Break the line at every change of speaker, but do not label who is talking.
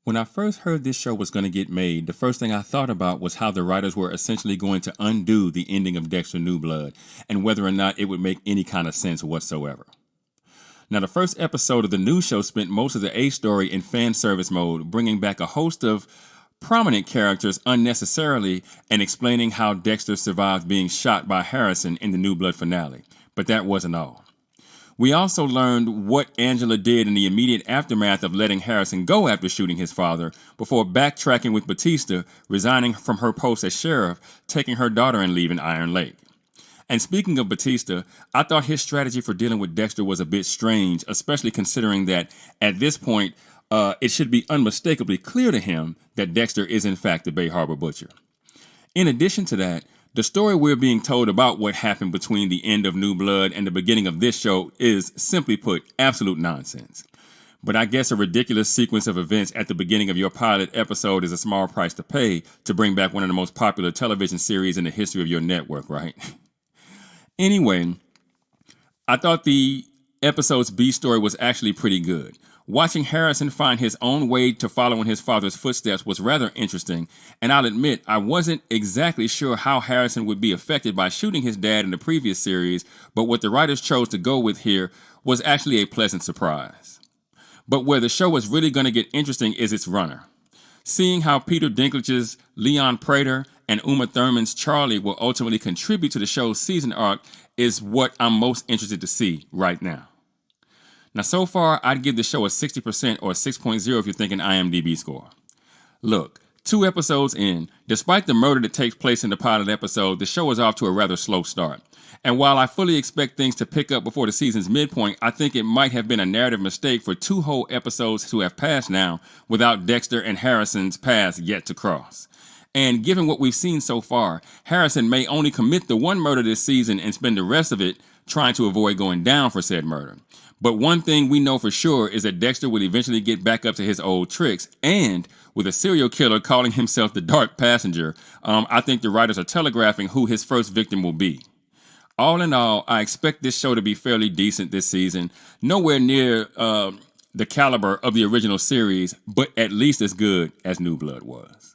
When I first heard this show was going to get made, the first thing I thought about was how the writers were essentially going to undo the ending of Dexter New Blood and whether or not it would make any kind of sense whatsoever. Now, the first episode of the new show spent most of the A story in fan service mode, bringing back a host of prominent characters unnecessarily and explaining how Dexter survived being shot by Harrison in the New Blood finale. But that wasn't all. We also learned what Angela did in the immediate aftermath of letting Harrison go after shooting his father, before backtracking with Batista, resigning from her post as sheriff, taking her daughter and leaving Iron Lake. And speaking of Batista, I thought his strategy for dealing with Dexter was a bit strange, especially considering that at this point, it should be unmistakably clear to him that Dexter is in fact the Bay Harbor Butcher. In addition to that, the story we're being told about what happened between the end of New Blood and the beginning of this show is, simply put, absolute nonsense. But I guess a ridiculous sequence of events at the beginning of your pilot episode is a small price to pay to bring back one of the most popular television series in the history of your network, right? Anyway, I thought the episode's B story was actually pretty good. Watching Harrison find his own way to following his father's footsteps was rather interesting, and I'll admit I wasn't exactly sure how Harrison would be affected by shooting his dad in the previous series, but what the writers chose to go with here was actually a pleasant surprise. But where the show is really going to get interesting is its runner. Seeing how Peter Dinklage's Leon Prater and Uma Thurman's Charlie will ultimately contribute to the show's season arc is what I'm most interested to see right now. Now, so far, I'd give the show a 60% or a 6.0 if you're thinking IMDb score. Look, 2 episodes in, despite the murder that takes place in the pilot episode, the show is off to a rather slow start. And while I fully expect things to pick up before the season's midpoint, I think it might have been a narrative mistake for 2 whole episodes to have passed now without Dexter and Harrison's paths yet to cross. And given what we've seen so far, Harrison may only commit the 1 murder this season and spend the rest of it trying to avoid going down for said murder. But one thing we know for sure is that Dexter will eventually get back up to his old tricks, and with a serial killer calling himself the Dark Passenger, I think the writers are telegraphing who his first victim will be. All in all, I expect this show to be fairly decent this season, nowhere near the caliber of the original series, but at least as good as New Blood was.